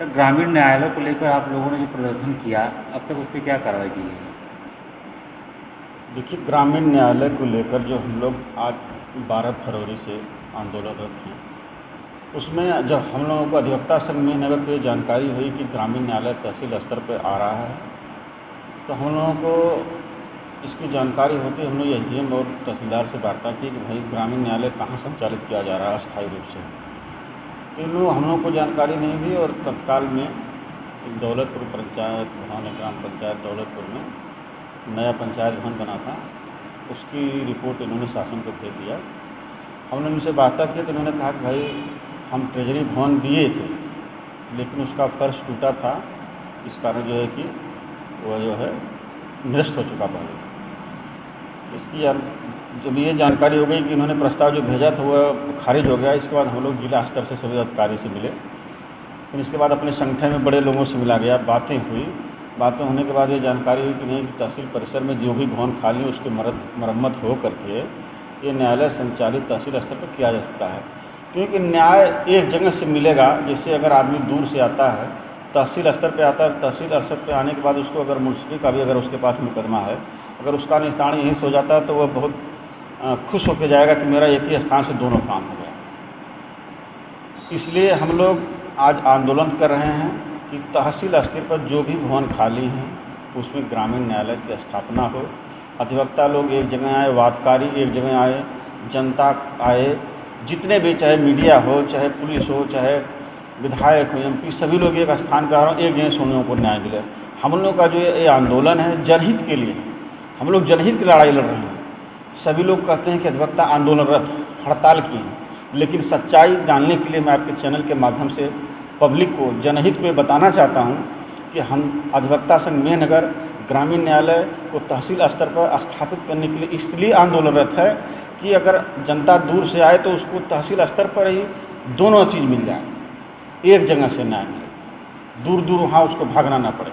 Sir, ग्रामीण न्यायालय को लेकर आप लोगों ने जो प्रदर्शन किया, अब तक उस पर क्या कार्रवाई की है? देखिए, ग्रामीण न्यायालय को लेकर जो हम लोग आज 12 फरवरी से आंदोलनरत हैं, उसमें जब हम लोगों को अधिवक्ता संघ मेहनगर को ये जानकारी हुई कि ग्रामीण न्यायालय तहसील स्तर पर आ रहा है, तो हम लोगों को इसकी जानकारी होती हम लोग एसडीएम और तहसीलदार से वार्ता की कि भाई ग्रामीण न्यायालय कहाँ संचालित किया जा रहा है अस्थायी रूप से। तो इन लोग हम लोग को जानकारी नहीं दी और तत्काल में दौलतपुर पंचायत भवन, ग्राम पंचायत दौलतपुर में नया पंचायत भवन बना था, उसकी रिपोर्ट इन्होंने शासन को भेज दिया। हमने उनसे वार्ता की तो उन्होंने कहा कि भाई हम ट्रेजरी भवन दिए थे, लेकिन उसका फर्श टूटा था, इस कारण जो है कि वह जो है निरस्त हो चुका पहले। इसकी जब ये जानकारी हो गई कि उन्होंने प्रस्ताव जो भेजा था वह खारिज हो गया, इसके बाद हम लोग जिला स्तर से सभी अधिकारी से मिले। फिर इसके बाद अपने संगठन में बड़े लोगों से मिला गया, बातें हुई। बातें होने के बाद ये जानकारी हुई कि नहीं, कि तहसील परिसर में जो भी भवन खाली है उसकी मरम्मत हो करके ये न्यायालय संचालित तहसील स्तर पर किया जा सकता है। क्योंकि न्याय एक जगह से मिलेगा। जैसे अगर आदमी दूर से आता है, तहसील स्तर पे आता है, तहसील स्तर पे आने के बाद उसको अगर मुंसिपी का भी अगर उसके पास मुकदमा है, अगर उसका निस्तारण यहीं से हो जाता है तो वह बहुत खुश होकर जाएगा कि मेरा एक ही स्थान से दोनों काम हो गया। इसलिए हम लोग आज आंदोलन कर रहे हैं कि तहसील स्तर पर जो भी भवन खाली हैं उसमें ग्रामीण न्यायालय की स्थापना हो। अधिवक्ता लोग एक जगह आए, वादकारी एक जगह आए, जनता आए, जितने भी, चाहे मीडिया हो, चाहे पुलिस हो, चाहे विधायक हो, एमपी, सभी लोग एक स्थान पर एक जगह सुनने को न्याय मिले। हम लोग का जो ये आंदोलन है जनहित के लिए, हम लोग जनहित की लड़ाई लड़ रहे हैं। सभी लोग कहते हैं कि अधिवक्ता आंदोलनरत हड़ताल की है, लेकिन सच्चाई जानने के लिए मैं आपके चैनल के माध्यम से पब्लिक को, जनहित को बताना चाहता हूं कि हम अधिवक्ता संघ मेहनगर ग्रामीण न्यायालय को तहसील स्तर पर स्थापित करने के लिए इसलिए आंदोलनरत है कि अगर जनता दूर से आए तो उसको तहसील स्तर पर ही दोनों चीज़ मिल जाए, एक जगह से न्याय मिले, दूर दूर वहाँ उसको भागना ना पड़े।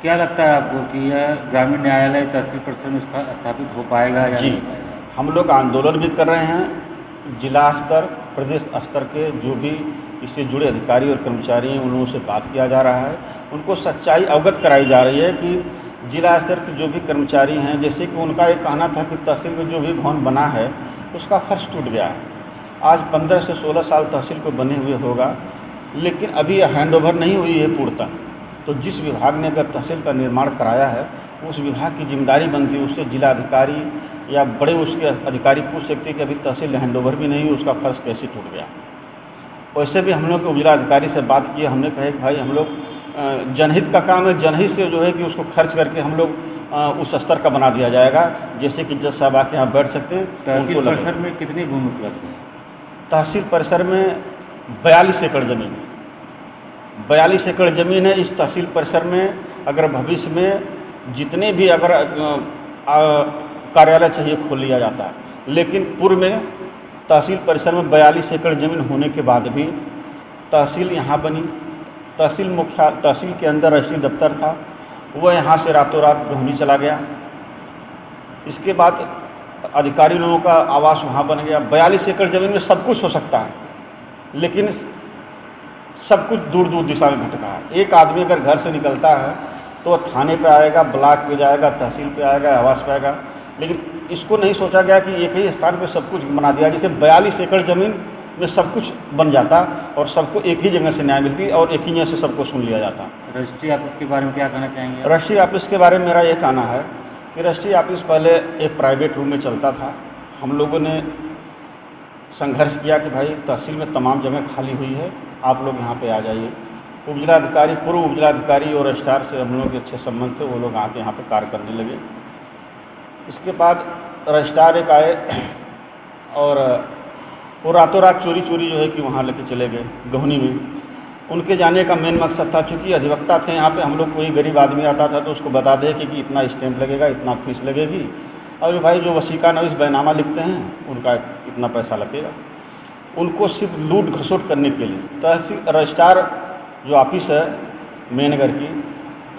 क्या लगता है आपको कि यह ग्रामीण न्यायालय तहसील परिसर में स्थापित हो पाएगा या जी, नहीं पाएगा? हम लोग आंदोलन भी कर रहे हैं। जिला स्तर, प्रदेश स्तर के जो भी इससे जुड़े अधिकारी और कर्मचारी हैं उन लोगों से बात किया जा रहा है, उनको सच्चाई अवगत कराई जा रही है कि जिला स्तर के जो भी कर्मचारी हैं, जैसे कि उनका एक कहना था कि तहसील में जो भी भवन बना है उसका फर्श टूट गया है। आज 15 से 16 साल तहसील को बने हुए होगा, लेकिन अभी हैंडओवर नहीं हुई है पूर्णतः। तो जिस विभाग ने अगर तहसील का निर्माण कराया है उस विभाग की जिम्मेदारी बनती है, उससे जिला अधिकारी या बड़े उसके अधिकारी पूछ सकते हैं कि अभी तहसील हैंडओवर भी नहीं हुई, उसका फर्श कैसे टूट गया। वैसे भी हम लोग जिला अधिकारी से बात की, हमने कहा कि भाई हम लोग जनहित का काम है, जनहित से जो है कि उसको खर्च करके हम लोग उस स्तर का बना दिया जाएगा, जैसे कि जज साहब आके यहाँ बैठ सकते हैं। तहसील परिसर में कितनी भूमि उपलब्ध है? तहसील परिसर में 42 एकड़ जमीन है। 42 एकड़ ज़मीन है। इस तहसील परिसर में अगर भविष्य में जितने भी अगर कार्यालय चाहिए खोल लिया जाता है, लेकिन पूर्व में तहसील परिसर में 42 एकड़ ज़मीन होने के बाद भी तहसील यहाँ बनी। तहसील के अंदर रजिस्ट्री दफ्तर था, वह यहाँ से रातों रात रोहिणी चला गया। इसके बाद अधिकारी लोगों का आवास वहाँ बन गया। 42 एकड़ ज़मीन में सब कुछ हो सकता है, लेकिन सब कुछ दूर दूर दिशा में भटका है। एक आदमी अगर घर से निकलता है तो वह थाने पे आएगा, ब्लॉक पे जाएगा, तहसील पे आएगा, आवास पे आएगा, लेकिन इसको नहीं सोचा गया कि एक ही स्थान पे सब कुछ बना दिया, जैसे 42 एकड़ ज़मीन में सब कुछ बन जाता और सबको एक ही जगह से न्याय मिलती और एक ही जगह से सबको सुन लिया जाता। रजिस्ट्री ऑफिस के बारे में क्या कहना चाहेंगे? रजिस्ट्री ऑफिस के बारे में मेरा ये कहना है कि रजिस्ट्री ऑफिस पहले एक प्राइवेट रूम में चलता था। हम लोगों ने संघर्ष किया कि भाई तहसील में तमाम जगह खाली हुई है, आप लोग यहाँ पे आ जाइए। उपजिलाधिकारी, पूर्व उपजिलाधिकारी और रजिस्ट्रार से हम लोग के अच्छे संबंध थे, वो लोग आके यहाँ पे कार्य करने लगे। इसके बाद रजिस्ट्रार एक आए और वो रातों रात चोरी जो है कि वहाँ लेके चले गए गहुनी में। उनके जाने का मेन मकसद था, चूँकि अधिवक्ता थे यहाँ पे, हम लोग कोई गरीब आदमी आता था तो उसको बता दे कि इतना स्टैंप लगेगा, इतना फीस लगेगी, और भाई जो वसीका नवीस बैनामा लिखते हैं उनका इतना पैसा लगेगा। उनको सिर्फ लूट घसोट करने के लिए तहसील रजिस्ट्रार जो ऑफिस है मेहनगर की,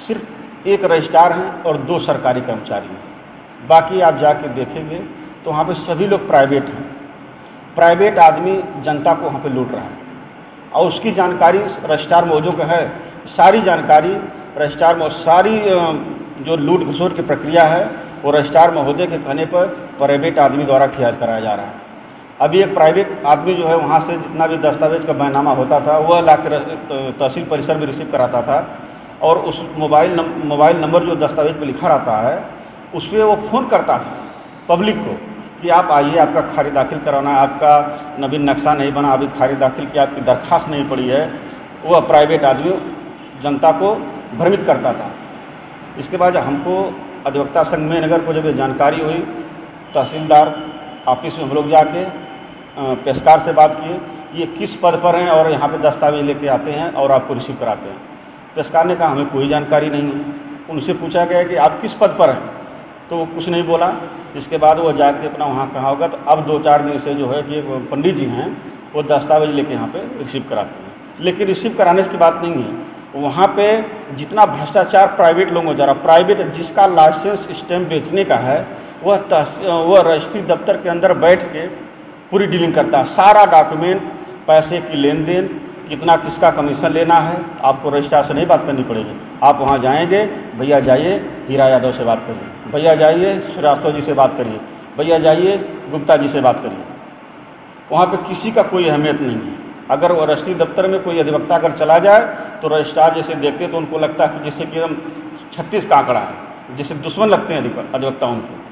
सिर्फ एक रजिस्ट्रार हैं और 2 सरकारी कर्मचारी हैं। बाकी आप जाके देखेंगे तो वहाँ पे सभी लोग प्राइवेट हैं। प्राइवेट आदमी जनता को वहाँ पे लूट रहा है। और उसकी जानकारी रजिस्ट्रार मौजूद का है। सारी जानकारी रजिस्ट्रार में सारी जो लूट घसोट की प्रक्रिया है वो रजिस्ट्रार महोदय के कहने पर प्राइवेट आदमी द्वारा किया कराया जा रहा है। अभी एक प्राइवेट आदमी जो है वहाँ से जितना भी दस्तावेज का बैनामा होता था वह लाकर तहसील परिसर में रिसीव कराता था, और उस मोबाइल नंबर जो दस्तावेज पर लिखा रहता है उस पर वो फ़ोन करता था पब्लिक को कि आप आइए, आपका खारिज दाखिल कराना है, आपका नवीन नक्शा नहीं बना, अभी खारिज दाखिल किया, आपकी दरख्वास्त नहीं पड़ी है। वह प्राइवेट आदमी जनता को भ्रमित करता था। इसके बाद हमको अधिवक्ता संघ में नगर को जब ये जानकारी हुई, तहसीलदार ऑफिस में हम लोग जाके पेशकार से बात किए, ये किस पद पर हैं और यहाँ पे दस्तावेज लेके आते हैं और आपको रिसीव कराते हैं। पेशकार ने कहा हमें कोई जानकारी नहीं है। उनसे पूछा गया कि आप किस पद पर हैं, तो वो कुछ नहीं बोला। इसके बाद वो जाके अपना वहाँ कहा होगा, तो अब 2-4 दिन से जो है कि पंडित जी हैं वो दस्तावेज लेके यहाँ पे रिसीव कराते हैं। लेकिन रिसीव कराने की बात नहीं है, वहाँ पे जितना भ्रष्टाचार प्राइवेट लोगों द्वारा, प्राइवेट जिसका लाइसेंस स्टैम्प बेचने का है वह रजिस्ट्री दफ्तर के अंदर बैठ के पूरी डीलिंग करता है। सारा डॉक्यूमेंट, पैसे की लेन देन, कितना किसका कमीशन लेना है, आपको रजिस्ट्रार से नहीं बात करनी पड़ेगी। आप वहाँ जाएंगे, भैया जाइए हीरा यादव से बात करिए, भैया जाइए श्रीवास्तव जी से बात करिए, भैया जाइए गुप्ता जी से बात करिए। वहाँ पे किसी का कोई अहमियत नहीं है। अगर वो रजिस्ट्री दफ्तर में कोई अधिवक्ता अगर चला जाए तो रजिस्ट्रार जैसे देखते तो उनको लगता है कि जैसे कि हम 36 का आंकड़ा है, जैसे दुश्मन लगते हैं अधिवक्ता उनके।